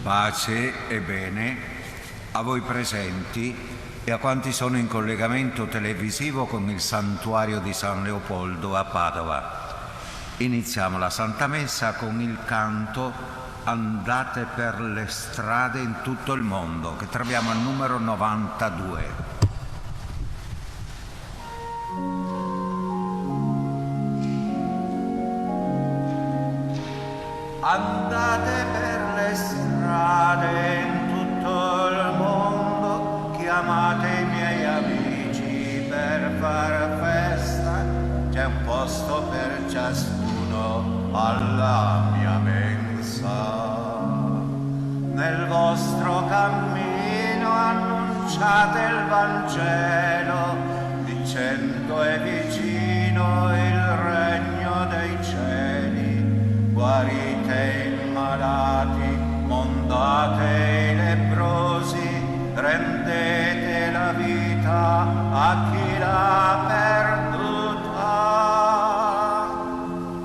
Pace e bene a voi presenti e a quanti sono in collegamento televisivo con il santuario di San Leopoldo a Padova. Iniziamo la Santa Messa con il canto Andate per le strade in tutto il mondo, che troviamo al numero 92. Andate per le strade in tutto il mondo, chiamate i miei amici per far festa, c'è un posto per ciascuno alla mia mensa. Nel vostro cammino annunciate il Vangelo, dicendo è vicino il regno dei cieli. Guarite i malati, mondate i leprosi, rendete la vita a chi l'ha perduta.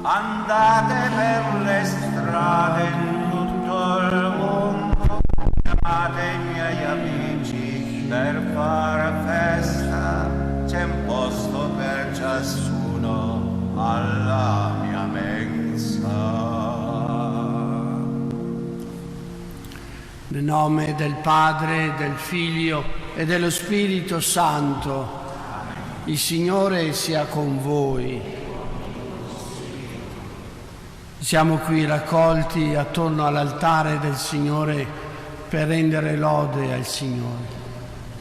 Andate per le strade in tutto il mondo, chiamate i miei amici per far festa, c'è un posto per ciascuno alla mia mensa. Nel nome del Padre, del Figlio e dello Spirito Santo, il Signore sia con voi. Siamo qui raccolti attorno all'altare del Signore per rendere lode al Signore,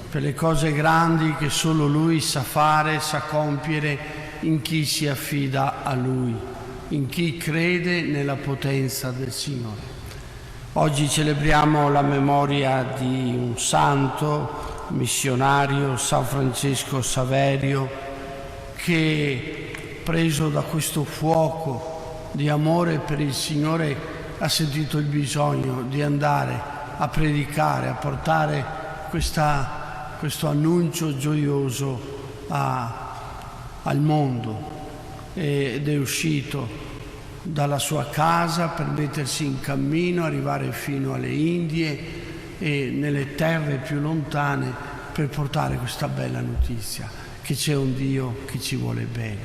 per le cose grandi che solo Lui sa fare, sa compiere in chi si affida a Lui, in chi crede nella potenza del Signore. Oggi celebriamo la memoria di un santo missionario, San Francesco Saverio, che preso da questo fuoco di amore per il Signore ha sentito il bisogno di andare a predicare, a portare questo annuncio gioioso al mondo, ed è uscito dalla sua casa per mettersi in cammino, arrivare fino alle Indie e nelle terre più lontane per portare questa bella notizia, che c'è un Dio che ci vuole bene,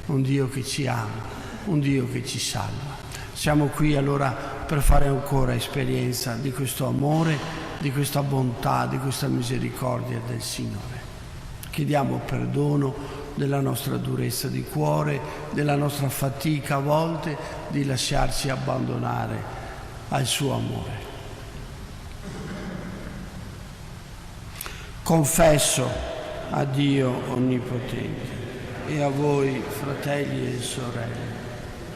un Dio che ci ama, un Dio che ci salva. Siamo qui allora per fare ancora esperienza di questo amore, di questa bontà, di questa misericordia del Signore. Chiediamo perdono della nostra durezza di cuore, della nostra fatica a volte di lasciarci abbandonare al suo amore. Confesso a Dio Onnipotente e a voi, fratelli e sorelle,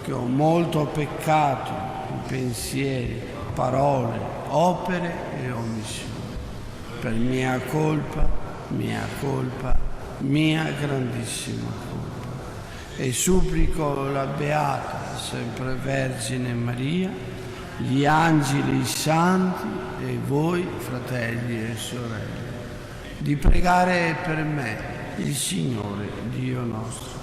che ho molto peccato in pensieri, parole, opere e omissioni, per mia colpa, mia grandissima colpa, e supplico la Beata sempre Vergine Maria, gli angeli, i santi e voi, fratelli e sorelle, di pregare per me il Signore Dio nostro.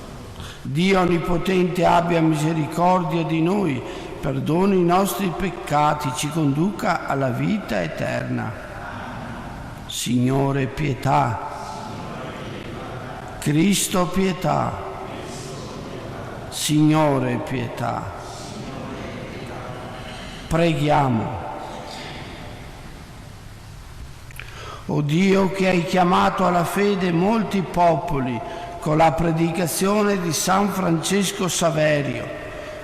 Dio Onnipotente abbia misericordia di noi, perdoni i nostri peccati, ci conduca alla vita eterna. Signore pietà. Cristo pietà. Signore pietà. Preghiamo. O Dio, che hai chiamato alla fede molti popoli con la predicazione di San Francesco Saverio,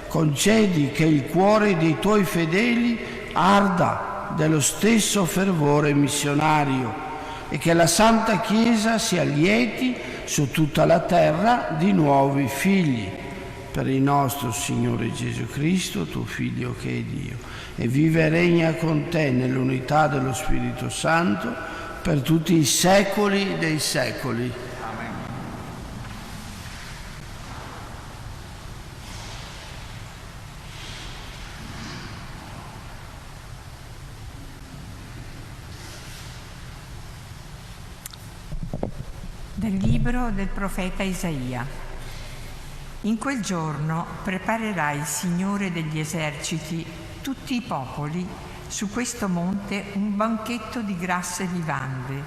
concedi che il cuore dei tuoi fedeli arda dello stesso fervore missionario e che la Santa Chiesa sia lieti su tutta la terra di nuovi figli. Per il nostro Signore Gesù Cristo, tuo Figlio che è Dio, e vive e regna con te nell'unità dello Spirito Santo per tutti i secoli dei secoli. Amen. Dal libro del profeta Isaia. In quel giorno preparerà il Signore degli eserciti tutti i popoli su questo monte un banchetto di grasse vivande,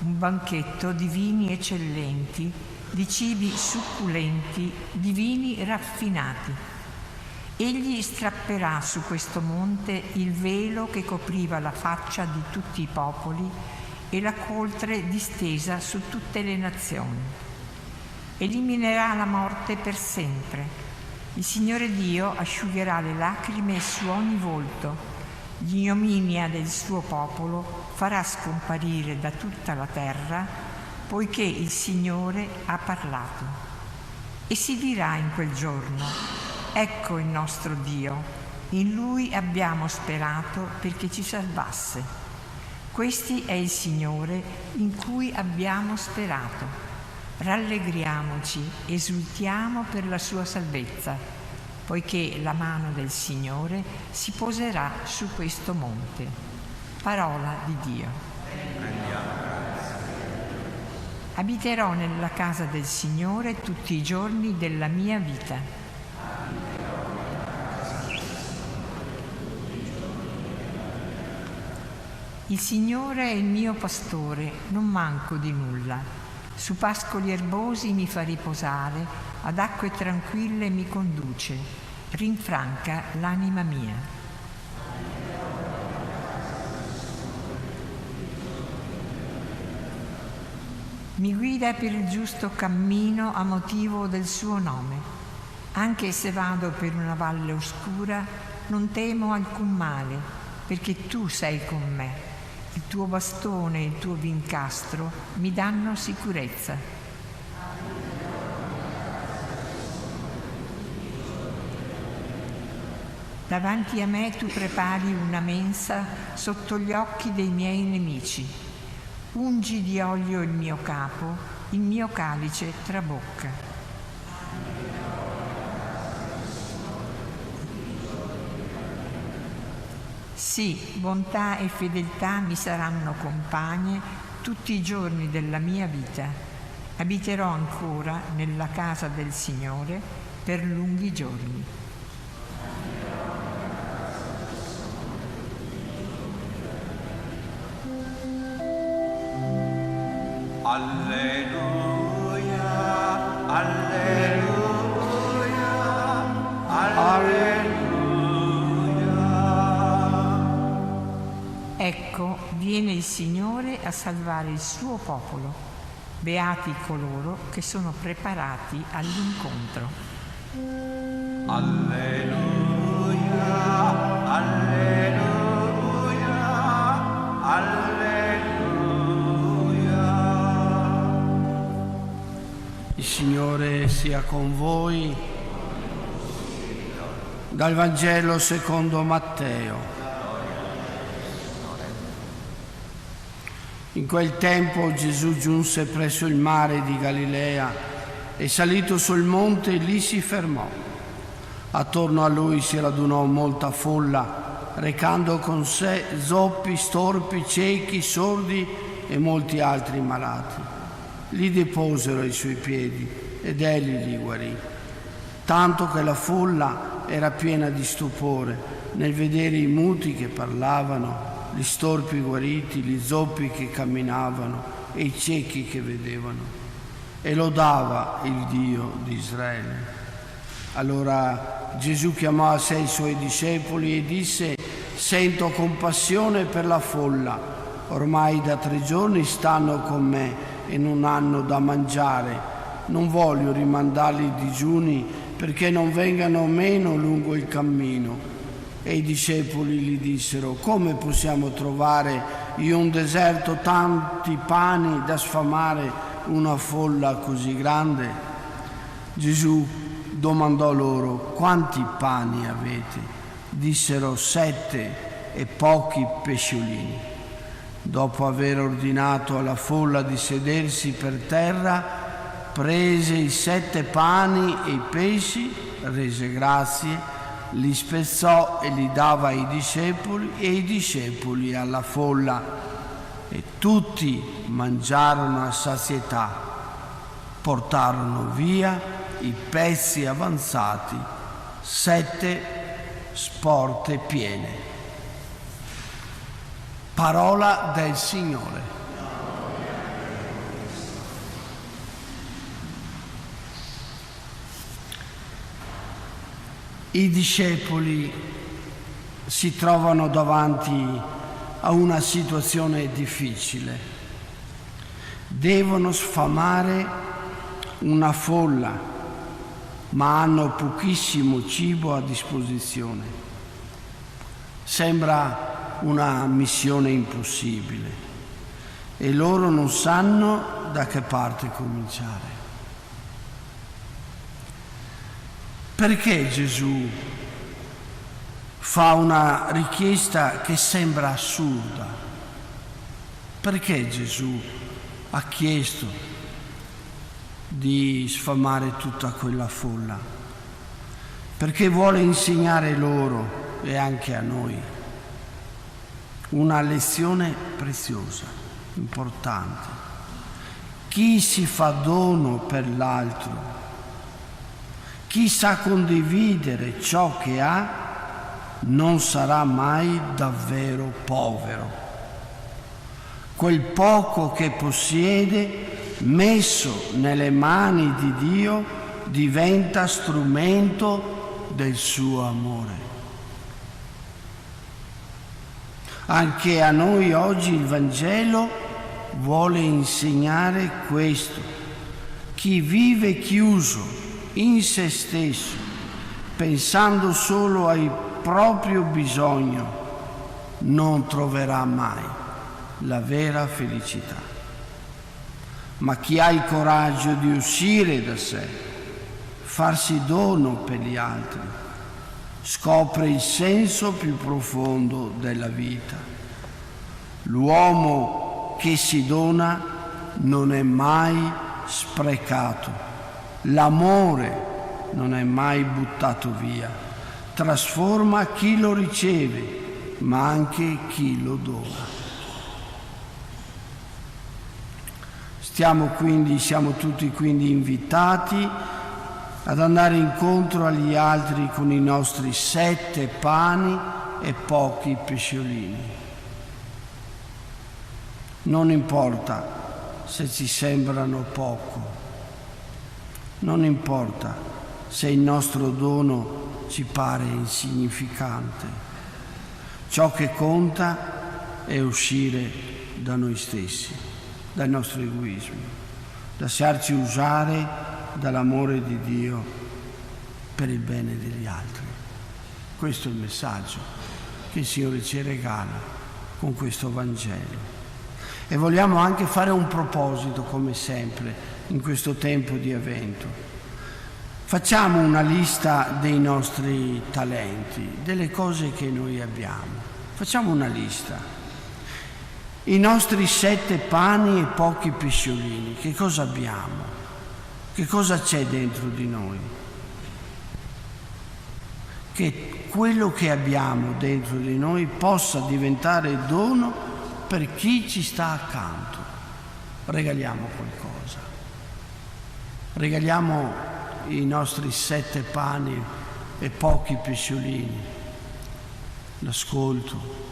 un banchetto di vini eccellenti, di cibi succulenti, di vini raffinati. Egli strapperà su questo monte il velo che copriva la faccia di tutti i popoli e la coltre distesa su tutte le nazioni. Eliminerà la morte per sempre. Il Signore Dio asciugherà le lacrime su ogni volto. L'ignominia del suo popolo farà scomparire da tutta la terra, poiché il Signore ha parlato. E si dirà in quel giorno: ecco il nostro Dio, in Lui abbiamo sperato perché ci salvasse. Questi è il Signore in cui abbiamo sperato. Rallegriamoci, esultiamo per la sua salvezza, poiché la mano del Signore si poserà su questo monte. Parola di Dio. Abiterò nella casa del Signore tutti i giorni della mia vita. Il Signore è il mio pastore, non manco di nulla. Su pascoli erbosi mi fa riposare, ad acque tranquille mi conduce, rinfranca l'anima mia. Mi guida per il giusto cammino a motivo del suo nome. Anche se vado per una valle oscura, non temo alcun male, perché tu sei con me. Il tuo bastone e il tuo vincastro mi danno sicurezza. Davanti a me tu prepari una mensa sotto gli occhi dei miei nemici. Ungi di olio il mio capo, il mio calice trabocca. Sì, bontà e fedeltà mi saranno compagne tutti i giorni della mia vita. Abiterò ancora nella casa del Signore per lunghi giorni. Alleluia, alleluia, alleluia. Ecco, viene il Signore a salvare il suo popolo. Beati coloro che sono preparati all'incontro. Alleluia, alleluia, alleluia. Il Signore sia con voi. Dal Vangelo secondo Matteo. In quel tempo Gesù giunse presso il mare di Galilea e salito sul monte lì si fermò. Attorno a lui si radunò molta folla, recando con sé zoppi, storpi, ciechi, sordi e molti altri malati. Li deposero ai suoi piedi ed egli li guarì. Tanto che la folla era piena di stupore nel vedere i muti che parlavano, gli storpi guariti, gli zoppi che camminavano e i ciechi che vedevano, e lodava il Dio di Israele. Allora Gesù chiamò a sé i suoi discepoli e disse: sento compassione per la folla, ormai da 3 giorni stanno con me e non hanno da mangiare. Non voglio rimandarli digiuni perché non vengano meno lungo il cammino. E i discepoli gli dissero: come possiamo trovare in un deserto tanti pani da sfamare una folla così grande? Gesù domandò loro: quanti pani avete? Dissero: 7 e pochi pesciolini. Dopo aver ordinato alla folla di sedersi per terra, prese i 7 pani e i pesci, rese grazie, li spezzò e li dava ai discepoli e i discepoli alla folla, e tutti mangiarono a sazietà. Portarono via i pezzi avanzati, 7 sporte piene. Parola del Signore. I discepoli si trovano davanti a una situazione difficile. Devono sfamare una folla, ma hanno pochissimo cibo a disposizione. Sembra una missione impossibile e loro non sanno da che parte cominciare. Perché Gesù fa una richiesta che sembra assurda? Perché Gesù ha chiesto di sfamare tutta quella folla? Perché vuole insegnare loro e anche a noi una lezione preziosa, importante. Chi si fa dono per l'altro, chi sa condividere ciò che ha, non sarà mai davvero povero. Quel poco che possiede, messo nelle mani di Dio, diventa strumento del suo amore. Anche a noi oggi il Vangelo vuole insegnare questo. Chi vive chiuso in se stesso, pensando solo al proprio bisogno, non troverà mai la vera felicità. Ma chi ha il coraggio di uscire da sé, farsi dono per gli altri, scopre il senso più profondo della vita. L'uomo che si dona non è mai sprecato. L'amore non è mai buttato via, trasforma chi lo riceve, ma anche chi lo dona. Siamo tutti quindi invitati ad andare incontro agli altri con i nostri 7 pani e pochi pesciolini. Non importa se ci sembrano poco. Non importa se il nostro dono ci pare insignificante. Ciò che conta è uscire da noi stessi, dai nostri egoismi, lasciarci usare dall'amore di Dio per il bene degli altri. Questo è il messaggio che il Signore ci regala con questo Vangelo. E vogliamo anche fare un proposito, come sempre, in questo tempo di Avvento. Facciamo una lista dei nostri talenti, delle cose che noi abbiamo. Facciamo una lista. I nostri 7 pani e pochi pesciolini, che cosa abbiamo? Che cosa c'è dentro di noi? Che quello che abbiamo dentro di noi possa diventare dono per chi ci sta accanto. Regaliamo qualcosa. Regaliamo i nostri 7 pani e pochi pesciolini, l'ascolto,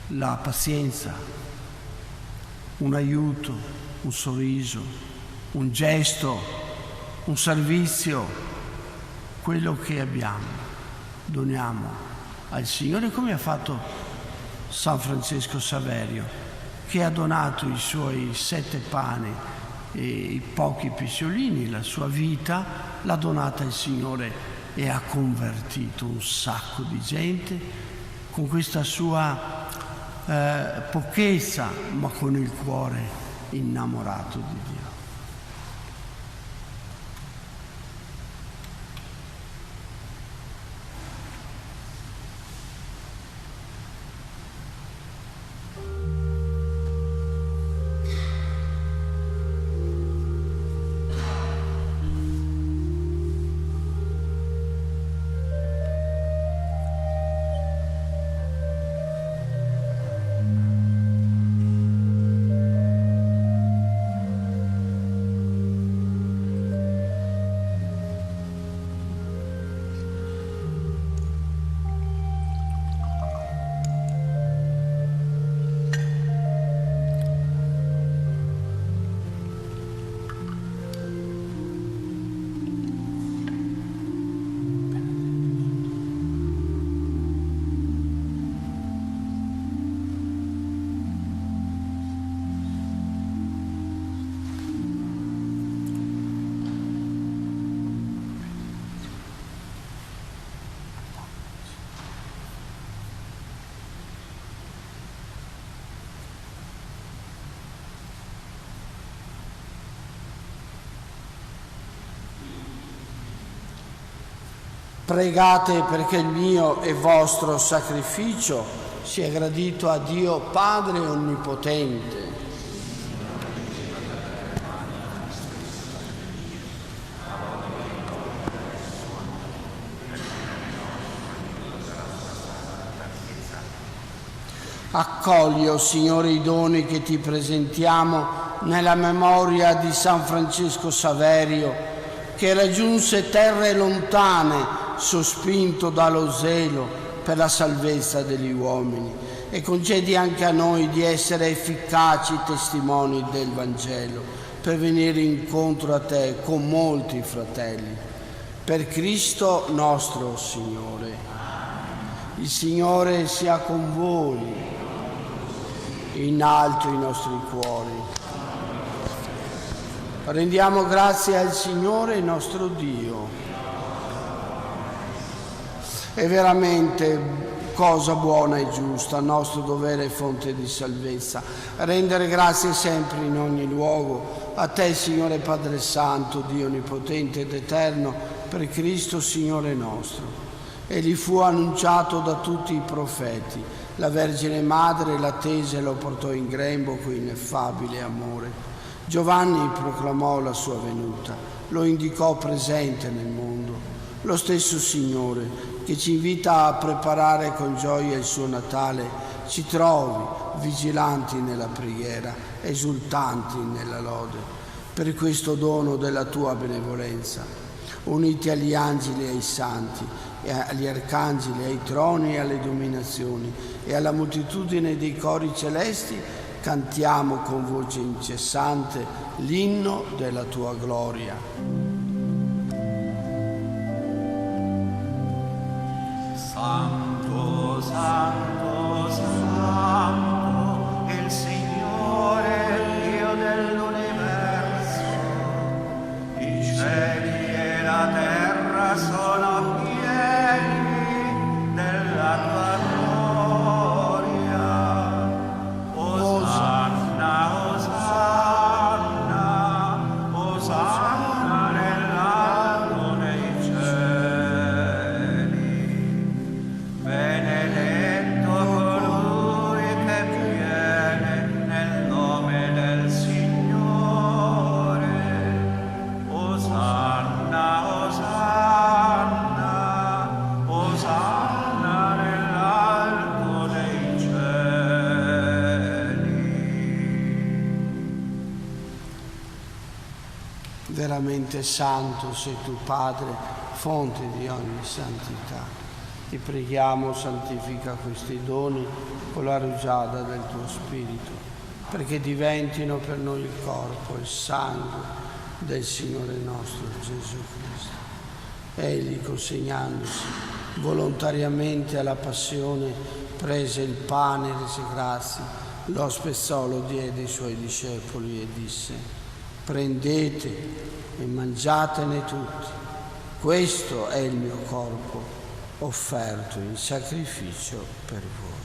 la pazienza, un aiuto, un sorriso, un gesto, un servizio, quello che abbiamo, doniamo al Signore, come ha fatto San Francesco Saverio, che ha donato i suoi 7 pani e i pochi pesciolini, la sua vita l'ha donata al Signore e ha convertito un sacco di gente con questa sua pochezza, ma con il cuore innamorato di Dio. Pregate perché il mio e vostro sacrificio sia gradito a Dio Padre Onnipotente. Accogli, o Signore, i doni che ti presentiamo nella memoria di San Francesco Saverio, che raggiunse terre lontane, sospinto dallo zelo per la salvezza degli uomini, e concedi anche a noi di essere efficaci testimoni del Vangelo, per venire incontro a te con molti fratelli. Per Cristo nostro Signore. Il Signore sia con voi. In alto i nostri cuori. Rendiamo grazie al Signore nostro Dio. È veramente cosa buona e giusta, nostro dovere e fonte di salvezza, rendere grazie sempre in ogni luogo a te, Signore Padre Santo, Dio Onnipotente ed Eterno, per Cristo Signore nostro. Egli fu annunciato da tutti i profeti. La Vergine Madre l'attese e lo portò in grembo con ineffabile amore. Giovanni proclamò la sua venuta, lo indicò presente nel mondo. Lo stesso Signore, che ci invita a preparare con gioia il suo Natale, ci trovi vigilanti nella preghiera, esultanti nella lode, per questo dono della tua benevolenza. Uniti agli angeli e ai santi, e agli arcangeli, ai troni e alle dominazioni e alla moltitudine dei cori celesti, cantiamo con voce incessante l'inno della tua gloria. Santo, santo, santo, il Signore, il Dio dell'universo. I cieli e la terra sono pieni della tua gloria. Osanna, Osanna, Osanna nell'alto dei cieli. Benedetto colui che viene nel nome del Signore. Osanna, Osanna, Osanna nell'alto dei cieli. Veramente santo sei tu, Padre, fonte di ogni santità. Ti preghiamo, santifica questi doni con la rugiada del tuo Spirito, perché diventino per noi il corpo e il sangue del Signore nostro Gesù Cristo. Egli, consegnandosi volontariamente alla passione, prese il pane e rese grazie, lo spezzò, lo diede ai suoi discepoli e disse: prendete e mangiatene tutti, questo è il mio corpo offerto in sacrificio per voi.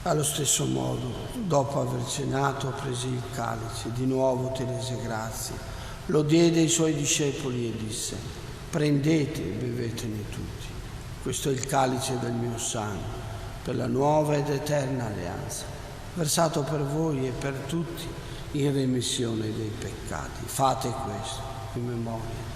Allo stesso modo, dopo aver cenato, prese il calice, di nuovo ti rese grazie, lo diede ai suoi discepoli e disse: prendete e bevetene tutti, questo è il calice del mio sangue, per la nuova ed eterna alleanza, versato per voi e per tutti in remissione dei peccati. Fate questo in memoria.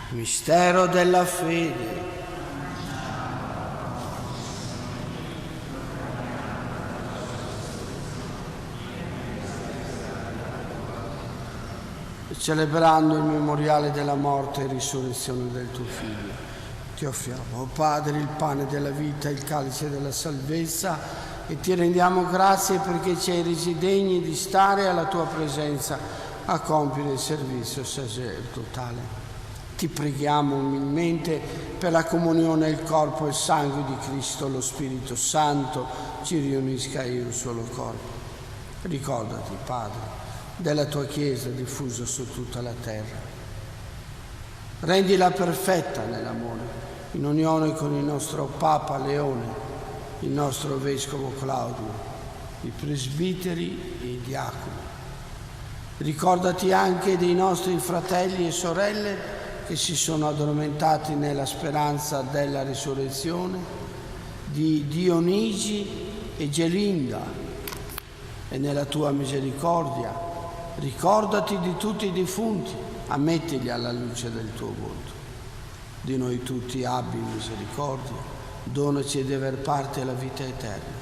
Mistero della fede. Celebrando il memoriale della morte e risurrezione del tuo Figlio, ti offriamo, o Padre, il pane della vita, il calice della salvezza e ti rendiamo grazie perché ci hai resi degni di stare alla tua presenza a compiere il servizio sacerdotale. Ti preghiamo umilmente per la comunione il corpo e il sangue di Cristo, lo Spirito Santo ci riunisca in un solo corpo. Ricordati, Padre, della tua Chiesa diffusa su tutta la terra. Rendila perfetta nell'amore, in unione con il nostro Papa Leone, il nostro Vescovo Claudio, i presbiteri e i diaconi. Ricordati anche dei nostri fratelli e sorelle che si sono addormentati nella speranza della risurrezione, di Dionigi e Gelinda, e nella tua misericordia ricordati di tutti i defunti, ammettili alla luce del tuo volto. Di noi tutti abbi misericordia, donaci di aver parte alla vita eterna,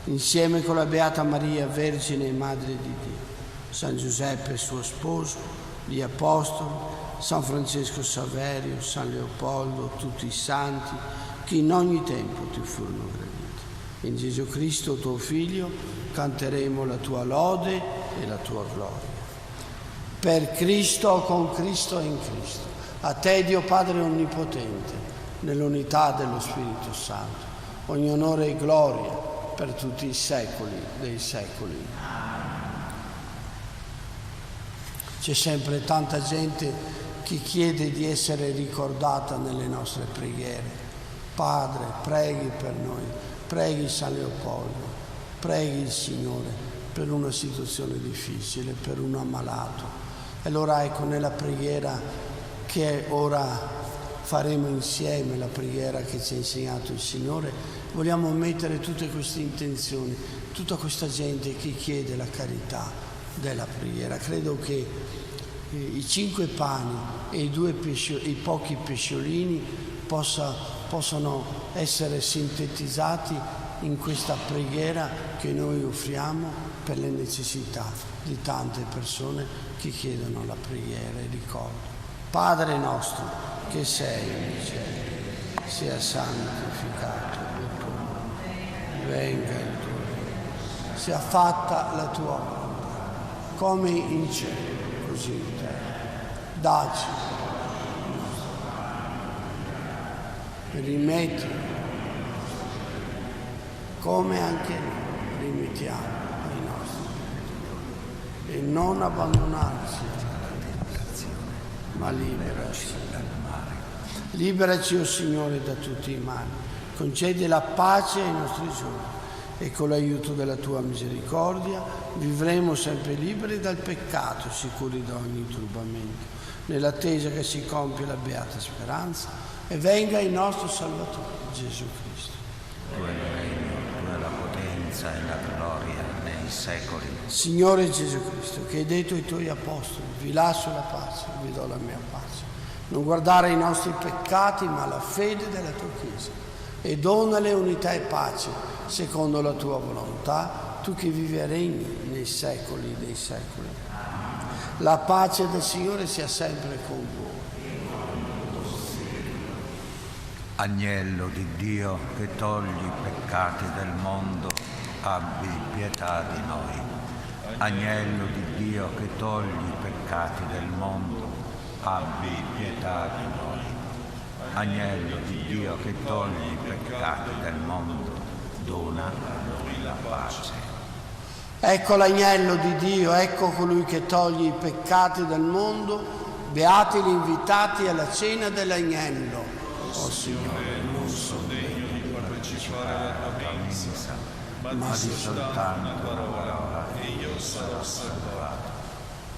insieme con la Beata Maria, Vergine e Madre di Dio, San Giuseppe suo sposo, gli Apostoli, San Francesco Saverio, San Leopoldo, tutti i santi che in ogni tempo ti furono graditi. In Gesù Cristo, tuo Figlio, canteremo la tua lode e la tua gloria. Per Cristo, con Cristo e in Cristo, a te Dio Padre Onnipotente, nell'unità dello Spirito Santo, ogni onore e gloria per tutti i secoli dei secoli. C'è sempre tanta gente che chiede di essere ricordata nelle nostre preghiere. Padre, preghi per noi, preghi San Leopoldo, preghi il Signore per una situazione difficile, per un ammalato. E allora ecco, nella preghiera che ora faremo insieme, la preghiera che ci ha insegnato il Signore, vogliamo mettere tutte queste intenzioni, tutta questa gente che chiede la carità della preghiera. Credo che i 5 pani e i pochi pesciolini possano essere sintetizzati in questa preghiera che noi offriamo per le necessità di tante persone che chiedono la preghiera. E ricordo, Padre nostro che sei nei cieli, sia santificato il tuo nome, venga il tuo regno, sia fatta la tua volontà, come in cielo così in terra. Dacci il nostro pane e rimetti come anche noi rimettiamo ai nostri debitori, e non abbandonarci alla tentazione, ma liberaci dal male. Liberaci, o Signore, da tutti i mali, concedi la pace ai nostri giorni, e con l'aiuto della tua misericordia vivremo sempre liberi dal peccato, sicuri da ogni turbamento, nell'attesa che si compia la beata speranza e venga il nostro Salvatore, Gesù Cristo. Tu è il regno, tu è la potenza e la gloria nei secoli. Signore Gesù Cristo, che hai detto ai tuoi apostoli, vi lascio la pace, vi do la mia pace. Non guardare i nostri peccati, ma la fede della tua Chiesa, e donale unità e pace secondo la tua volontà, tu che vivi e regni nei secoli dei secoli. La pace del Signore sia sempre con voi. Agnello di Dio che togli i peccati del mondo, abbi pietà di noi. Agnello di Dio che togli i peccati del mondo, abbi pietà di noi. Agnello di Dio che togli i peccati del mondo, dona a noi la pace. Ecco l'agnello di Dio, ecco colui che toglie i peccati del mondo. Beati gli invitati alla cena dell'agnello. Oh Signore, non sono degno di partecipare alla tua mensa, ma di soltanto una parola e io sarò salvato.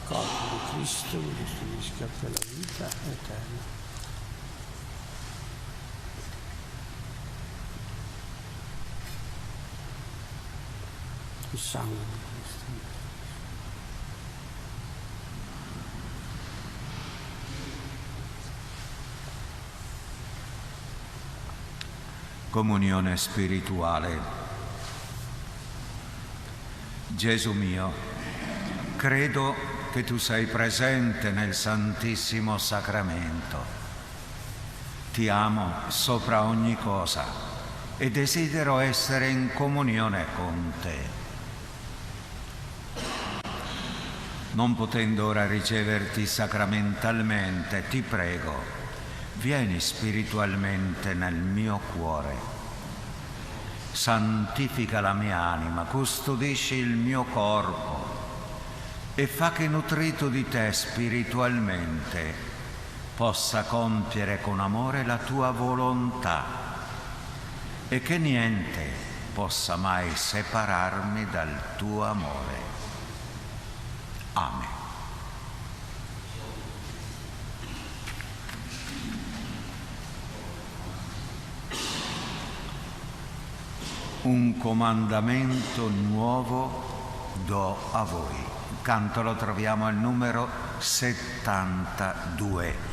Corpo di Cristo mi restituisca per la vita eterna. Il sangue di Cristo. Comunione spirituale. Gesù mio, credo che tu sei presente nel Santissimo Sacramento. Ti amo sopra ogni cosa e desidero essere in comunione con te. Non potendo ora riceverti sacramentalmente, ti prego, vieni spiritualmente nel mio cuore. Santifica la mia anima, custodisci il mio corpo e fa che, nutrito di te spiritualmente, possa compiere con amore la tua volontà e che niente possa mai separarmi dal tuo amore. Amen. Un comandamento nuovo do a voi. Il canto lo troviamo al numero 72.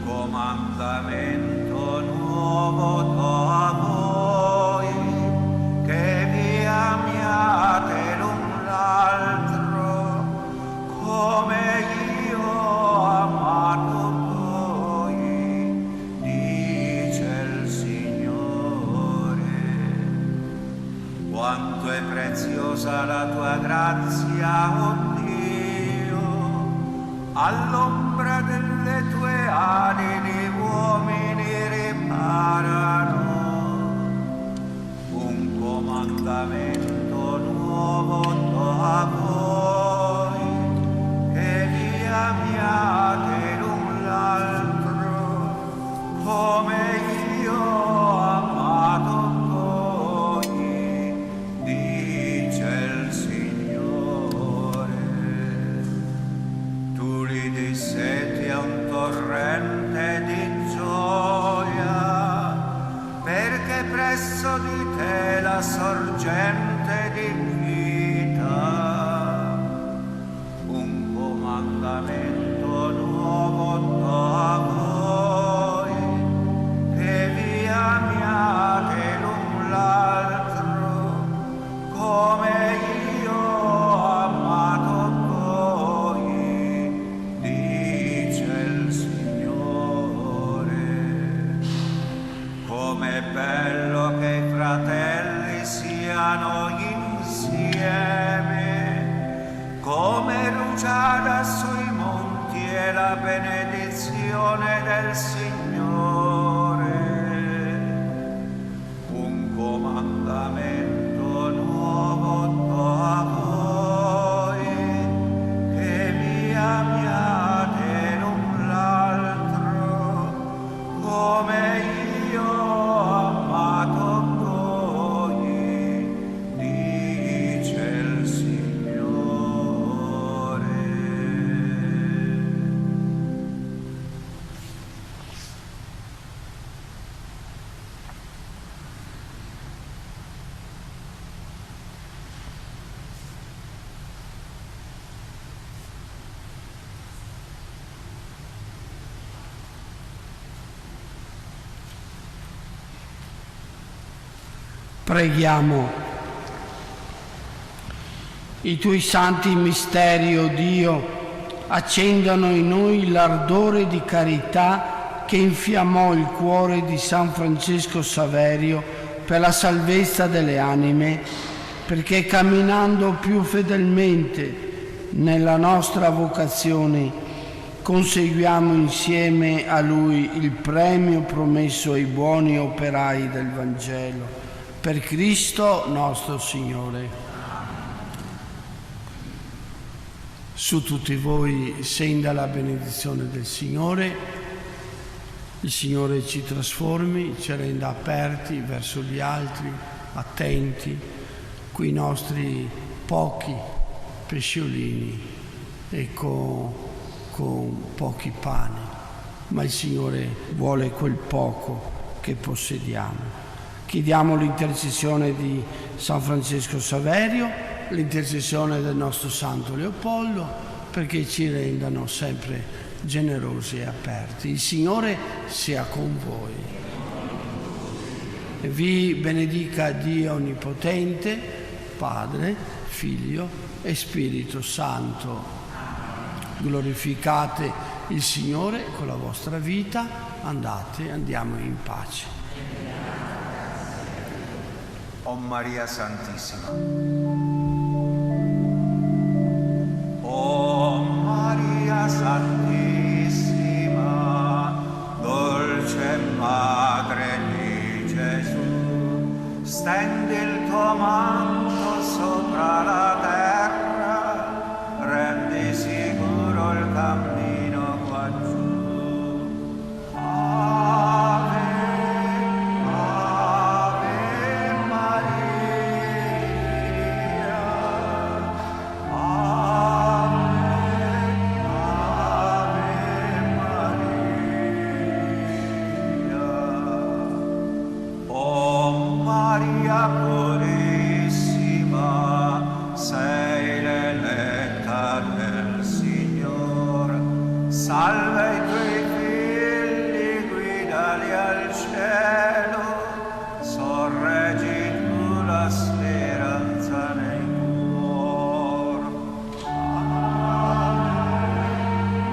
Comandamento nuovo do a voi, che vi amiate l'un l'altro, come io ho amato voi, dice il Signore. Quanto è preziosa la tua grazia, oh Dio, all'ombra delle tue ali gli uomini riparano. Un comandamento nuovo do a voi, che vi amiate l'un l'altro, come io ho amato voi, dice il Signore. Tu li dissetti a un torrente di gioia, perché presso di te la sorgente di vita. Un comandamento nuovo do a voi, che vi amiate l'un l'altro, come io ho amato voi, dice il Signore. Com'è bello che i fratelli siano insieme, come rugiada sui monti è la benedizione del Signore. Un comandamento nuovo do a voi, che vi amiate l'un l'altro, come io ho amato voi, dice il Signore. Preghiamo. I tuoi santi misteri, o Dio, accendano in noi l'ardore di carità che infiammò il cuore di San Francesco Saverio per la salvezza delle anime, perché camminando più fedelmente nella nostra vocazione conseguiamo insieme a Lui il premio promesso ai buoni operai del Vangelo. Per Cristo nostro Signore. Su tutti voi senda la benedizione del Signore. Il Signore ci trasformi, ci renda aperti verso gli altri, attenti, quei nostri pochi pesciolini e con pochi pani, ma il Signore vuole quel poco che possediamo. Chiediamo l'intercessione di San Francesco Saverio, l'intercessione del nostro Santo Leopoldo, perché ci rendano sempre generosi e aperti. Il Signore sia con voi. E vi benedica Dio Onnipotente, Padre, Figlio e Spirito Santo. Glorificate il Signore con la vostra vita, andiamo in pace. O Maria Santissima. O Maria Santissima, dolce Madre di Gesù, stendi il tuo manto sopra la terra, rendi sicuro il cammino qua giù. Ave, Ave Maria, Ave, Ave Maria. O Maria purissima, sei l'eletta del Signore, salva i tuoi figli, guidali al cielo, sorreggi tu la speranza nel cuore. Ave,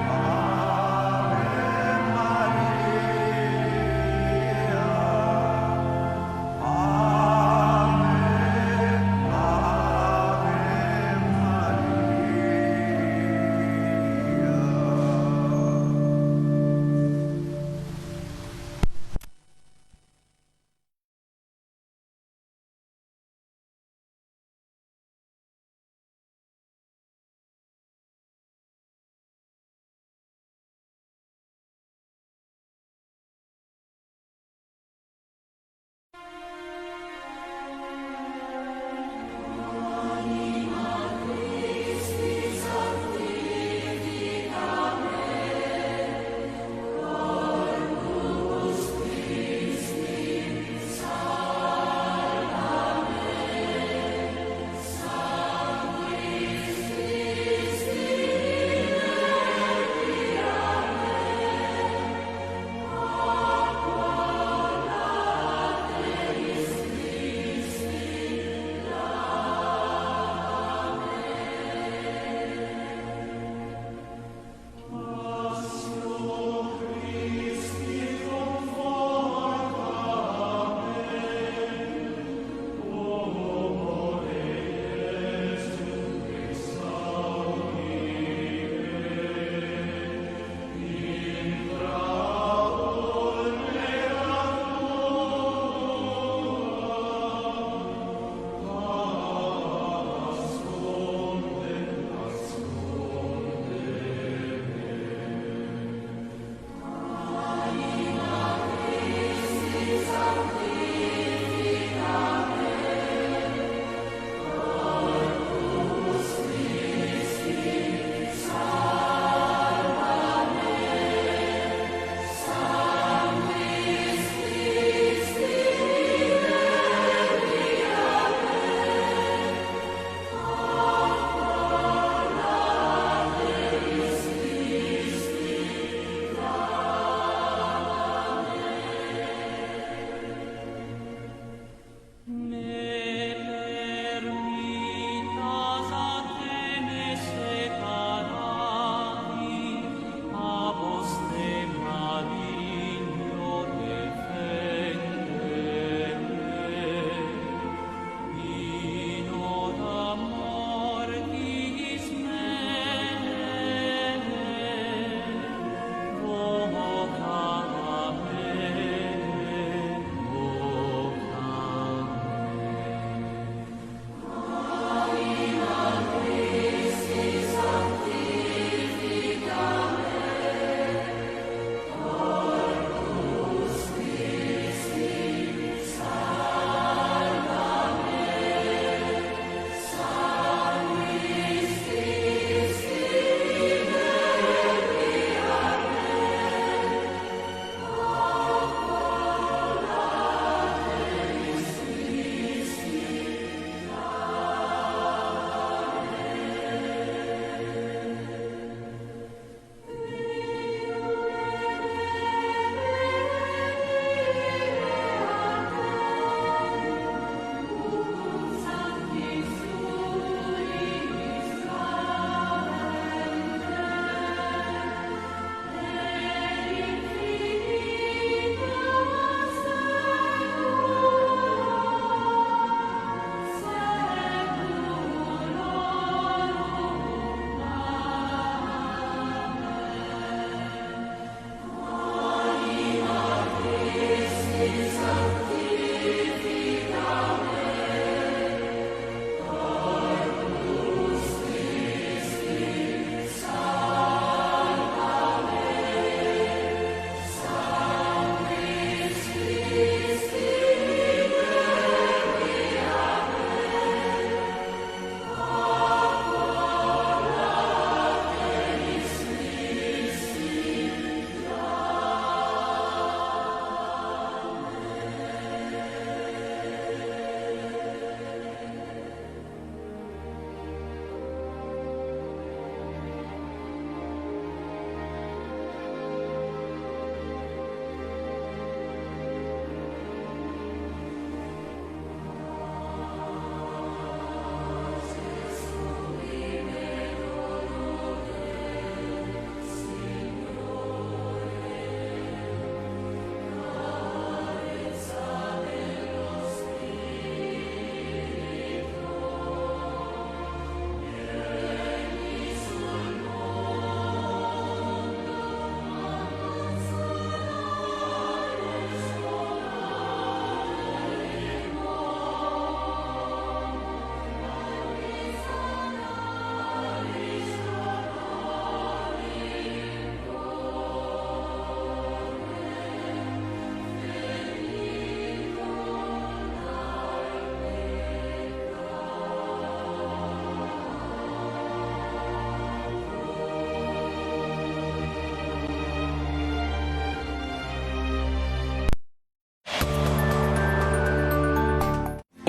Ave Maria, Ave, Ave Maria.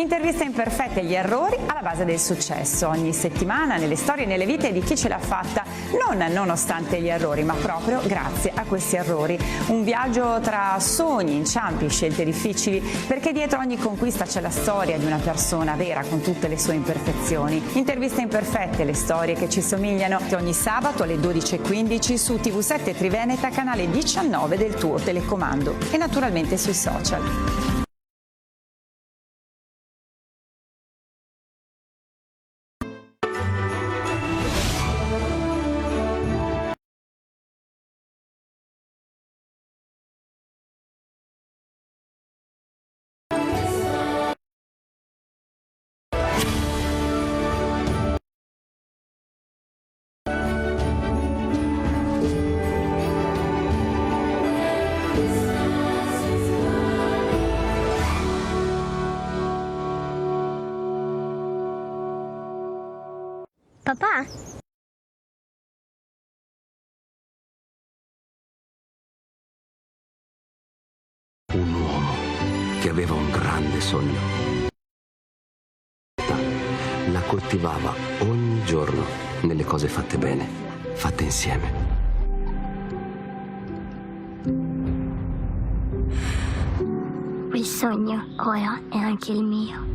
Interviste imperfette e gli errori alla base del successo. Ogni settimana nelle storie e nelle vite di chi ce l'ha fatta, non nonostante gli errori, ma proprio grazie a questi errori. Un viaggio tra sogni, inciampi, scelte difficili, perché dietro ogni conquista c'è la storia di una persona vera con tutte le sue imperfezioni. Interviste imperfette, le storie che ci somigliano, ogni sabato alle 12:15 su TV7 Triveneta, canale 19 del tuo telecomando e naturalmente sui social. Papà? Un uomo che aveva un grande sogno. La coltivava ogni giorno nelle cose fatte bene, fatte insieme. Quel sogno ora è anche il mio.